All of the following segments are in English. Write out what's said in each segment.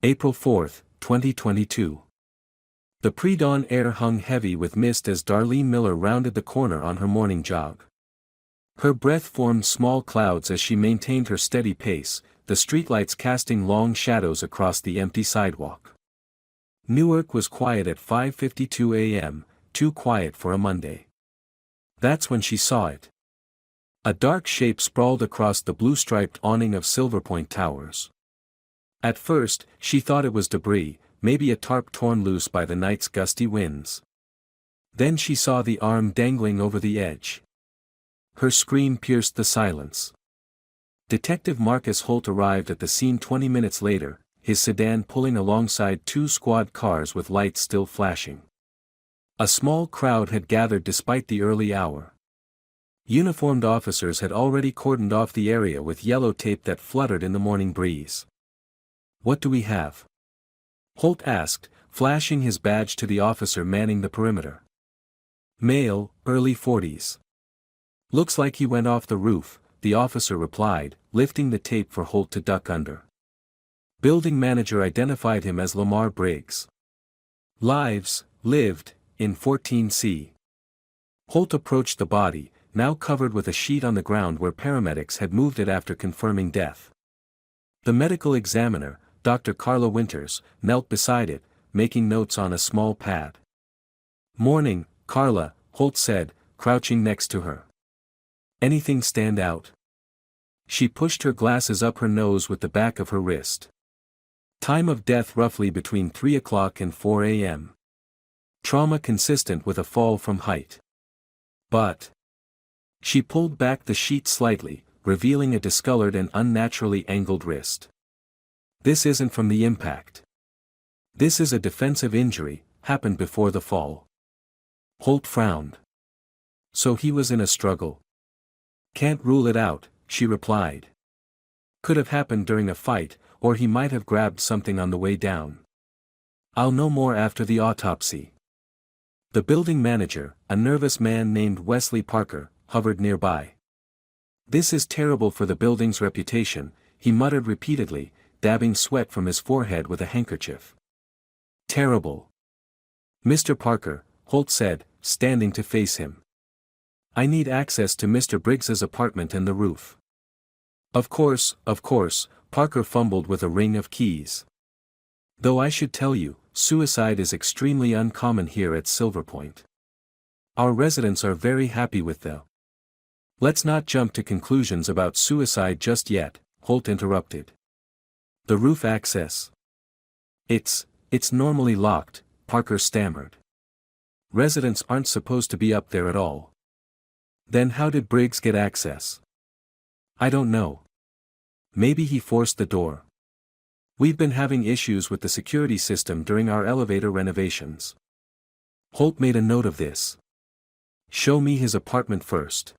April 4, 2022. The pre-dawn air hung heavy with mist as Darlene Miller rounded the corner on her morning jog. Her breath formed small clouds as she maintained her steady pace, the streetlights casting long shadows across the empty sidewalk. Newark was quiet at 5:52 a.m., too quiet for a Monday. That's when she saw it. A dark shape sprawled across the blue-striped awning of Silverpoint Towers. At first, she thought it was debris, maybe a tarp torn loose by the night's gusty winds. Then she saw the arm dangling over the edge. Her scream pierced the silence. Detective Marcus Holt arrived at the scene 20 minutes later, his sedan pulling alongside two squad cars with lights still flashing. A small crowd had gathered despite the early hour. Uniformed officers had already cordoned off the area with yellow tape that fluttered in the morning breeze. "What do we have?" Holt asked, flashing his badge to the officer manning the perimeter. "Male, early 40s. Looks like he went off the roof," the officer replied, lifting the tape for Holt to duck under. Building manager identified him as Lamar Briggs. Lives, lived, in 14C. Holt approached the body, now covered with a sheet on the ground where paramedics had moved it after confirming death. The medical examiner, Dr. Carla Winters, knelt beside it, making notes on a small pad. "Morning, Carla," Holt said, crouching next to her. "Anything stand out?" She pushed her glasses up her nose with the back of her wrist. "Time of death roughly between 3 o'clock and 4 a.m. Trauma consistent with a fall from height. But..." She pulled back the sheet slightly, revealing a discolored and unnaturally angled wrist. "This isn't from the impact. This is a defensive injury, happened before the fall." Holt frowned. "So he was in a struggle?" "Can't rule it out," she replied. "Could have happened during a fight, or he might have grabbed something on the way down. I'll know more after the autopsy." The building manager, a nervous man named Wesley Parker, hovered nearby. "This is terrible for the building's reputation," he muttered repeatedly, dabbing sweat from his forehead with a handkerchief. "Terrible." "Mr. Parker," Holt said, standing to face him. "I need access to Mr. Briggs's apartment and the roof." Of course," Parker fumbled with a ring of keys. "Though I should tell you, suicide is extremely uncommon here at Silverpoint. Our residents are very happy with the—" "Let's not jump to conclusions about suicide just yet," Holt interrupted. "The roof access. It's normally locked," Parker stammered. "Residents aren't supposed to be up there at all." "Then how did Briggs get access?" "I don't know. Maybe he forced the door. We've been having issues with the security system during our elevator renovations." Holt made a note of this. "Show me his apartment first."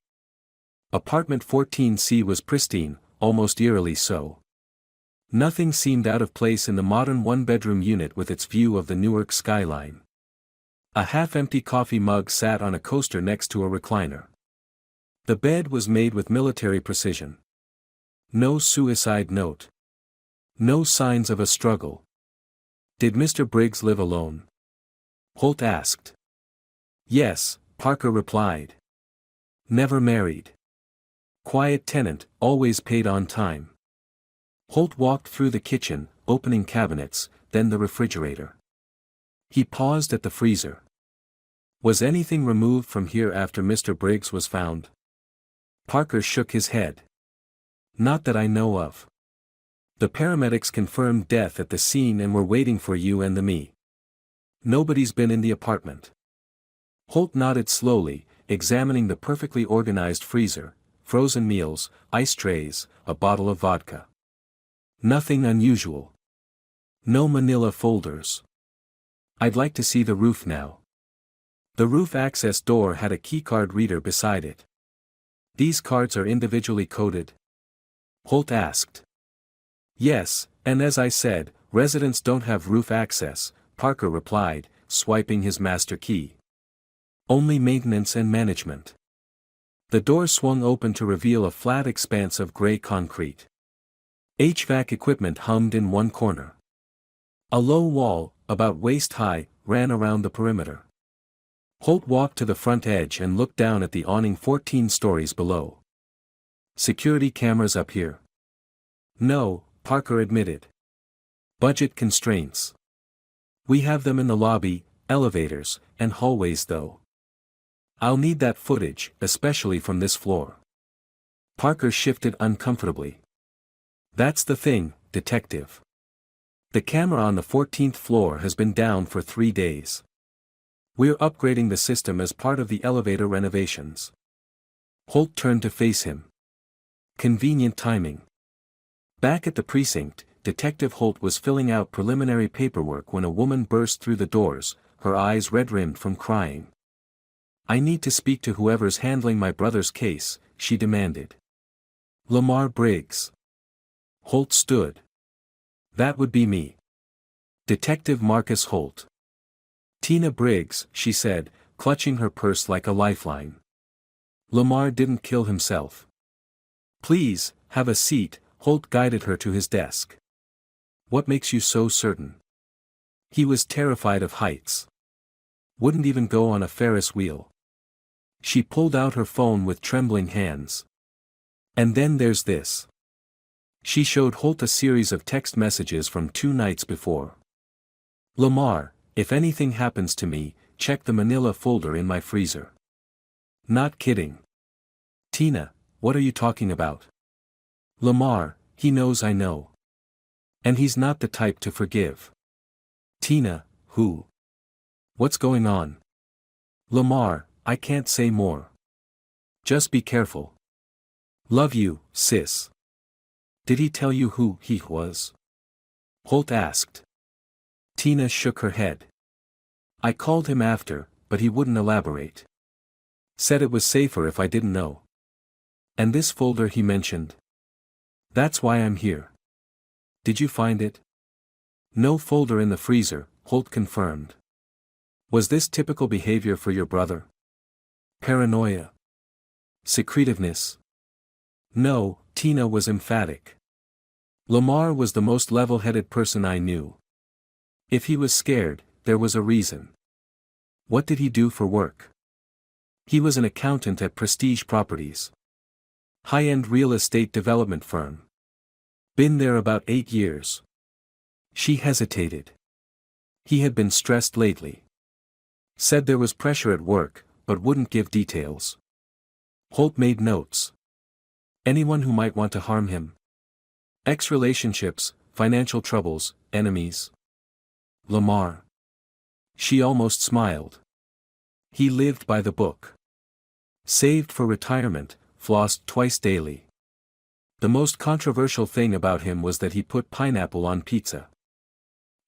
Apartment 14C was pristine, almost eerily so. Nothing seemed out of place in the modern one-bedroom unit with its view of the Newark skyline. A half-empty coffee mug sat on a coaster next to a recliner. The bed was made with military precision. No suicide note. No signs of a struggle. "Did Mr. Briggs live alone?" Holt asked. "Yes," Parker replied. "Never married. Quiet tenant, always paid on time." Holt walked through the kitchen, opening cabinets, then the refrigerator. He paused at the freezer. "Was anything removed from here after Mr. Briggs was found?" Parker shook his head. "Not that I know of. The paramedics confirmed death at the scene and were waiting for you and me. Nobody's been in the apartment." Holt nodded slowly, examining the perfectly organized freezer, frozen meals, ice trays, a bottle of vodka. Nothing unusual. No manila folders. "I'd like to see the roof now." The roof access door had a keycard reader beside it. "These cards are individually coded?" Holt asked. "Yes, and as I said, residents don't have roof access," Parker replied, swiping his master key. "Only maintenance and management." The door swung open to reveal a flat expanse of gray concrete. HVAC equipment hummed in one corner. A low wall, about waist high, ran around the perimeter. Holt walked to the front edge and looked down at the awning 14 stories below. Security cameras up here? No, Parker admitted. Budget constraints. We have them in the lobby, elevators, and hallways though. I'll need that footage, especially from this floor. Parker shifted uncomfortably. That's the thing, detective. The camera on the 14th floor has been down for 3 days. We're upgrading the system as part of the elevator renovations. Holt turned to face him. Convenient timing. Back at the precinct, Detective Holt was filling out preliminary paperwork when a woman burst through the doors, her eyes red-rimmed from crying. I need to speak to whoever's handling my brother's case, she demanded. Lamar Briggs. Holt stood. That would be me. Detective Marcus Holt. Tina Briggs, she said, clutching her purse like a lifeline. Lamar didn't kill himself. Please, have a seat, Holt guided her to his desk. What makes you so certain? He was terrified of heights. Wouldn't even go on a Ferris wheel. She pulled out her phone with trembling hands. And then there's this. She showed Holt a series of text messages from 2 nights before. Lamar, if anything happens to me, check the manila folder in my freezer. Not kidding. Tina, what are you talking about? Lamar, he knows I know. And he's not the type to forgive. Tina, who? What's going on? Lamar, I can't say more. Just be careful. Love you, sis. Did he tell you who he was? Holt asked. Tina shook her head. I called him after, but he wouldn't elaborate. Said it was safer if I didn't know. And this folder he mentioned? That's why I'm here. Did you find it? No folder in the freezer, Holt confirmed. Was this typical behavior for your brother? Paranoia? Secretiveness? No, Tina was emphatic. Lamar was the most level-headed person I knew. If he was scared, there was a reason. What did he do for work? He was an accountant at Prestige Properties. High-end real estate development firm. Been there about 8 years. She hesitated. He had been stressed lately. Said there was pressure at work, but wouldn't give details. Holt made notes. Anyone who might want to harm him? Ex-relationships, financial troubles, enemies? Lamar. She almost smiled. He lived by the book. Saved for retirement, flossed twice daily. The most controversial thing about him was that he put pineapple on pizza.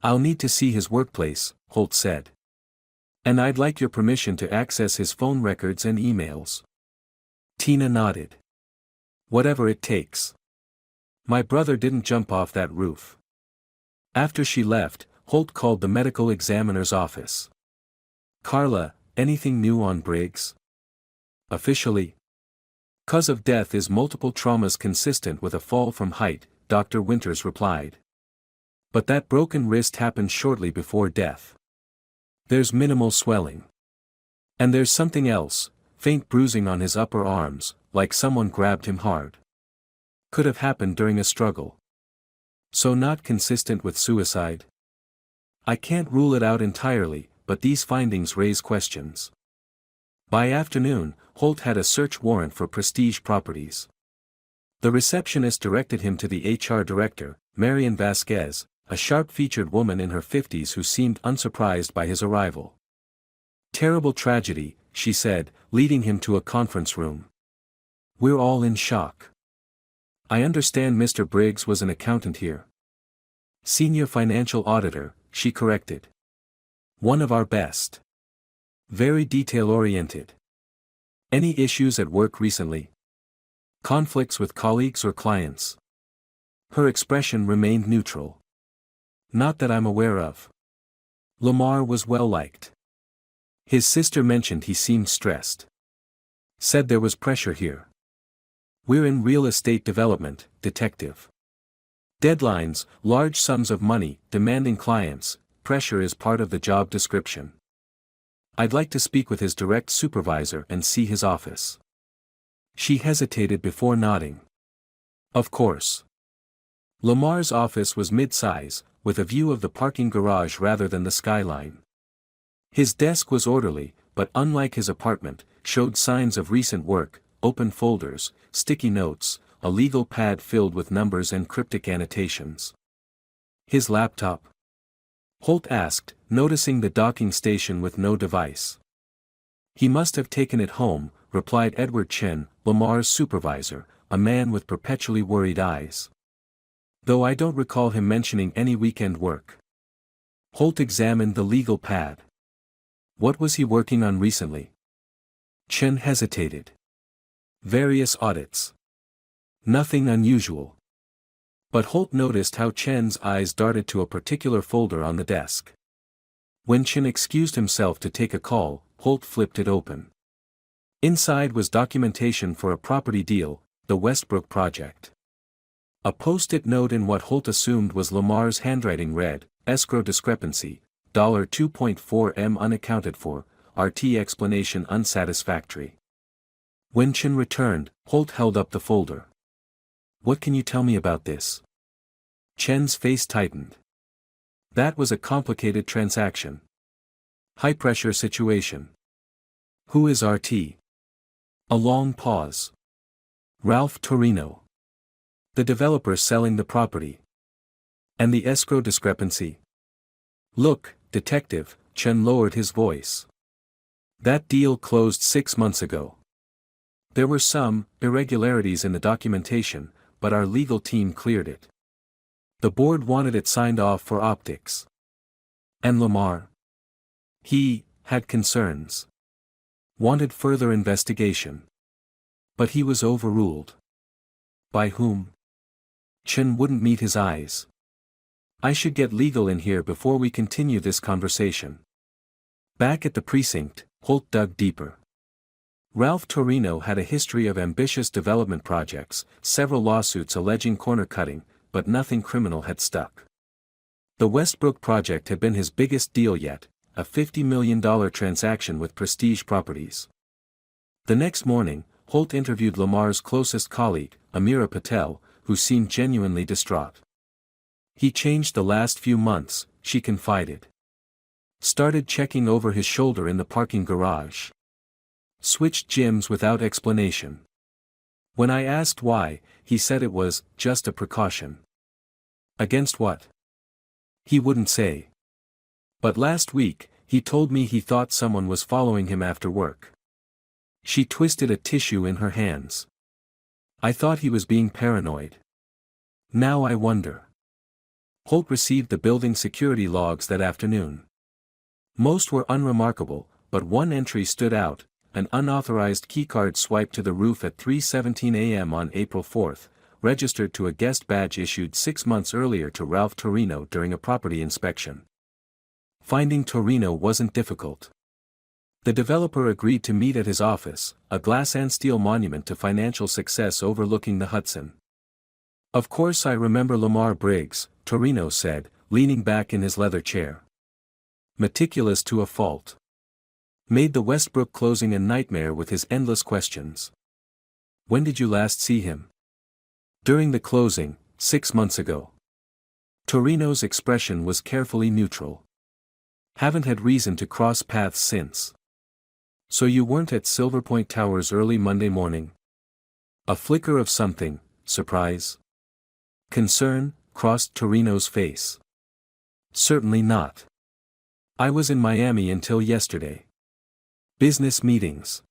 I'll need to see his workplace, Holt said. And I'd like your permission to access his phone records and emails. Tina nodded. Whatever it takes. My brother didn't jump off that roof. After she left, Holt called the medical examiner's office. Carla, anything new on Briggs? Officially? Cause of death is multiple traumas consistent with a fall from height, Dr. Winters replied. But that broken wrist happened shortly before death. There's minimal swelling. And there's something else, faint bruising on his upper arms, like someone grabbed him hard. Could have happened during a struggle. So not consistent with suicide? I can't rule it out entirely, but these findings raise questions. By afternoon, Holt had a search warrant for Prestige Properties. The receptionist directed him to the HR director, Marian Vasquez, a sharp-featured woman in her 50s who seemed unsurprised by his arrival. Terrible tragedy, she said, leading him to a conference room. We're all in shock. I understand Mr. Briggs was an accountant here. Senior financial auditor, she corrected. One of our best. Very detail-oriented. Any issues at work recently? Conflicts with colleagues or clients? Her expression remained neutral. Not that I'm aware of. Lamar was well-liked. His sister mentioned he seemed stressed. Said there was pressure here. We're in real estate development, detective. Deadlines, large sums of money, demanding clients, pressure is part of the job description. I'd like to speak with his direct supervisor and see his office. She hesitated before nodding. Of course. Lamar's office was mid-size, with a view of the parking garage rather than the skyline. His desk was orderly, but unlike his apartment, showed signs of recent work, open folders, sticky notes, a legal pad filled with numbers and cryptic annotations. His laptop? Holt asked, noticing the docking station with no device. He must have taken it home, replied Edward Chen, Lamar's supervisor, a man with perpetually worried eyes. Though I don't recall him mentioning any weekend work. Holt examined the legal pad. What was he working on recently? Chen hesitated. Various audits. Nothing unusual. But Holt noticed how Chen's eyes darted to a particular folder on the desk. When Chen excused himself to take a call, Holt flipped it open. Inside was documentation for a property deal, the Westbrook project. A post-it note in what Holt assumed was Lamar's handwriting read, escrow discrepancy, $2.4 million unaccounted for, RT explanation unsatisfactory. When Chen returned, Holt held up the folder. What can you tell me about this? Chen's face tightened. That was a complicated transaction. High-pressure situation. Who is RT? A long pause. Ralph Torino. The developer selling the property. And the escrow discrepancy. Look, detective, Chen lowered his voice. That deal closed 6 months ago. There were some irregularities in the documentation, but our legal team cleared it. The board wanted it signed off for optics. And Lamar? He had concerns. Wanted further investigation. But he was overruled. By whom? Chen wouldn't meet his eyes. I should get legal in here before we continue this conversation. Back at the precinct, Holt dug deeper. Ralph Torino had a history of ambitious development projects, several lawsuits alleging corner cutting, but nothing criminal had stuck. The Westbrook project had been his biggest deal yet, a $50 million transaction with Prestige Properties. The next morning, Holt interviewed Lamar's closest colleague, Amira Patel, who seemed genuinely distraught. He changed the last few months, she confided. Started checking over his shoulder in the parking garage. Switched gyms without explanation. When I asked why, he said it was just a precaution. Against what? He wouldn't say. But last week, he told me he thought someone was following him after work. She twisted a tissue in her hands. I thought he was being paranoid. Now I wonder. Holt received the building security logs that afternoon. Most were unremarkable, but one entry stood out. An unauthorized keycard swiped to the roof at 3:17 a.m. on April 4, registered to a guest badge issued 6 months earlier to Ralph Torino during a property inspection. Finding Torino wasn't difficult. The developer agreed to meet at his office, a glass and steel monument to financial success overlooking the Hudson. Of course I remember Lamar Briggs, Torino said, leaning back in his leather chair. Meticulous to a fault. Made the Westbrook closing a nightmare with his endless questions. When did you last see him? During the closing, 6 months ago. Torino's expression was carefully neutral. Haven't had reason to cross paths since. So you weren't at Silver Point Towers early Monday morning? A flicker of something, surprise? Concern, crossed Torino's face. Certainly not. I was in Miami until yesterday. Business meetings.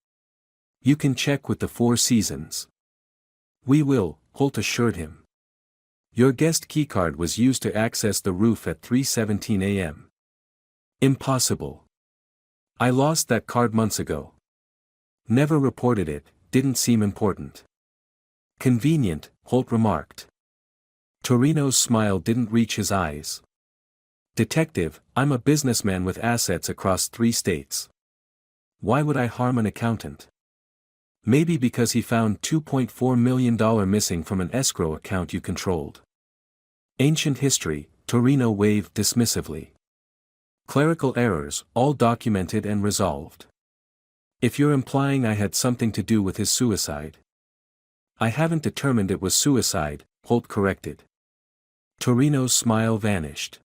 You can check with the Four Seasons. We will, Holt assured him. Your guest keycard was used to access the roof at 3:17 a.m. Impossible. I lost that card months ago. Never reported it, didn't seem important. Convenient, Holt remarked. Torino's smile didn't reach his eyes. Detective, I'm a businessman with assets across 3 states. Why would I harm an accountant? Maybe because he found $2.4 million missing from an escrow account you controlled. Ancient history, Torino waved dismissively. Clerical errors, all documented and resolved. If you're implying I had something to do with his suicide. I haven't determined it was suicide, Holt corrected. Torino's smile vanished.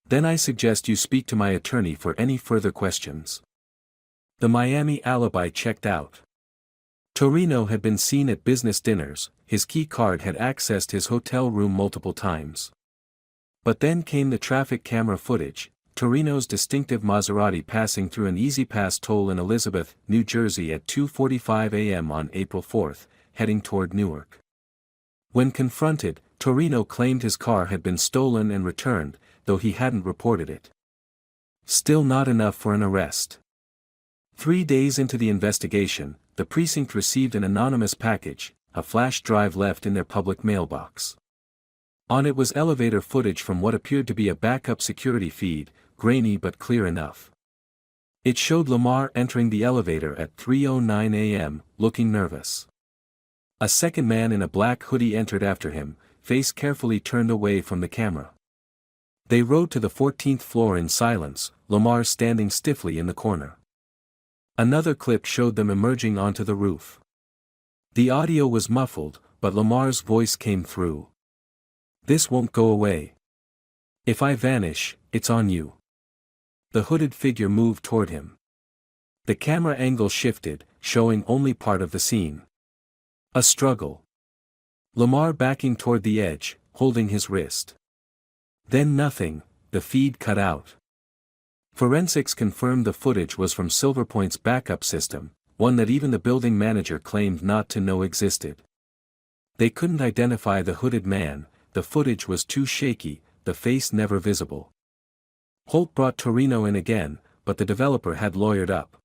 Then I suggest you speak to my attorney for any further questions. The Miami alibi checked out. Torino had been seen at business dinners, his key card had accessed his hotel room multiple times. But then came the traffic camera footage, Torino's distinctive Maserati passing through an easy-pass toll in Elizabeth, New Jersey at 2:45 a.m. on April 4, heading toward Newark. When confronted, Torino claimed his car had been stolen and returned, though he hadn't reported it. Still not enough for an arrest. 3 days into the investigation, the precinct received an anonymous package, a flash drive left in their public mailbox. On it was elevator footage from what appeared to be a backup security feed, grainy but clear enough. It showed Lamar entering the elevator at 3:09 a.m., looking nervous. A second man in a black hoodie entered after him, face carefully turned away from the camera. They rode to the 14th floor in silence, Lamar standing stiffly in the corner. Another clip showed them emerging onto the roof. The audio was muffled, but Lamar's voice came through. "This won't go away. If I vanish, it's on you." The hooded figure moved toward him. The camera angle shifted, showing only part of the scene. A struggle. Lamar backing toward the edge, holding his wrist. Then nothing, the feed cut out. Forensics confirmed the footage was from Silverpoint's backup system, one that even the building manager claimed not to know existed. They couldn't identify the hooded man, the footage was too shaky, the face never visible. Holt brought Torino in again, but the developer had lawyered up.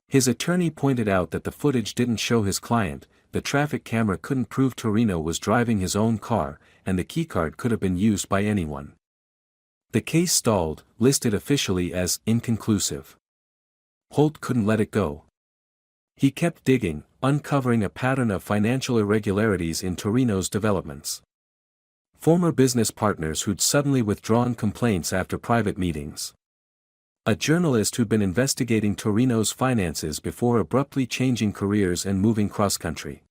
His attorney pointed out that the footage didn't show his client, the traffic camera couldn't prove Torino was driving his own car, and the keycard could have been used by anyone. The case stalled, listed officially as inconclusive. Holt couldn't let it go. He kept digging, uncovering a pattern of financial irregularities in Torino's developments. Former business partners who'd suddenly withdrawn complaints after private meetings. A journalist who'd been investigating Torino's finances before abruptly changing careers and moving cross-country.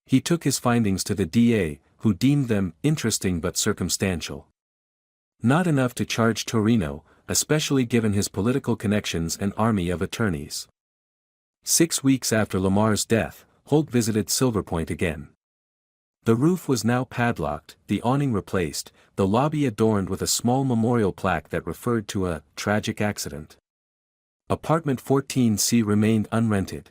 He took his findings to the DA, who deemed them interesting but circumstantial. Not enough to charge Torino, especially given his political connections and army of attorneys. 6 weeks after Lamar's death, Holt visited Silverpoint again. The roof was now padlocked, the awning replaced, the lobby adorned with a small memorial plaque that referred to a tragic accident. Apartment 14C remained unrented.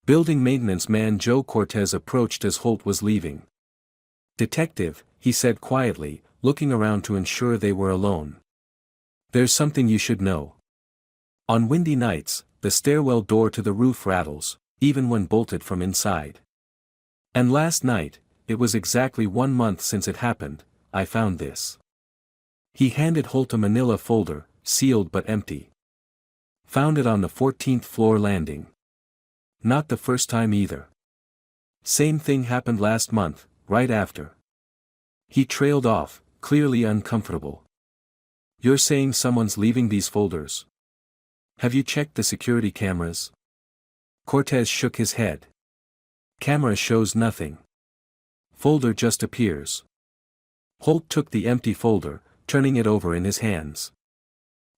Building maintenance man Joe Cortez approached as Holt was leaving. "Detective," he said quietly, looking around to ensure they were alone. "There's something you should know. On windy nights, the stairwell door to the roof rattles, even when bolted from inside. And last night, it was exactly 1 month since it happened, I found this." He handed Holt a manila folder, sealed but empty. "Found it on the 14th floor landing. Not the first time either. Same thing happened last month, right after." He trailed off, clearly uncomfortable. "You're saying someone's leaving these folders? Have you checked the security cameras?" Cortez shook his head. "Camera shows nothing. Folder just appears." Holt took the empty folder, turning it over in his hands.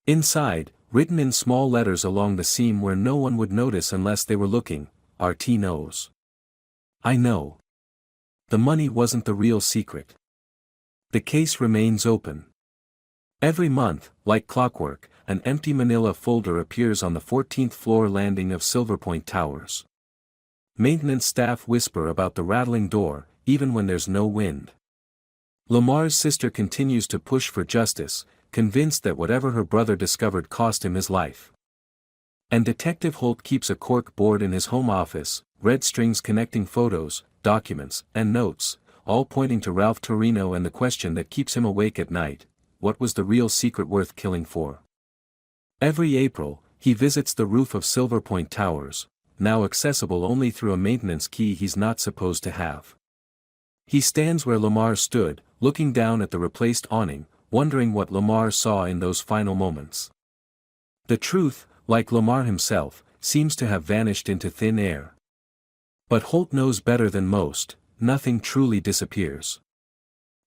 Inside, written in small letters along the seam where no one would notice unless they were looking, "RT knows. I know. The money wasn't the real secret. The case remains open." Every month, like clockwork, an empty manila folder appears on the 14th floor landing of Silverpoint Towers. Maintenance staff whisper about the rattling door, even when there's no wind. Lamar's sister continues to push for justice, convinced that whatever her brother discovered cost him his life. And Detective Holt keeps a cork board in his home office, red strings connecting photos, documents, and notes, all pointing to Ralph Torino and the question that keeps him awake at night: what was the real secret worth killing for? Every April, he visits the roof of Silverpoint Towers, now accessible only through a maintenance key he's not supposed to have. He stands where Lamar stood, looking down at the replaced awning, wondering what Lamar saw in those final moments. The truth, like Lamar himself, seems to have vanished into thin air. But Holt knows better than most, nothing truly disappears.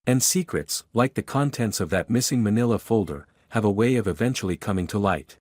And secrets, like the contents of that missing manila folder, have a way of eventually coming to light.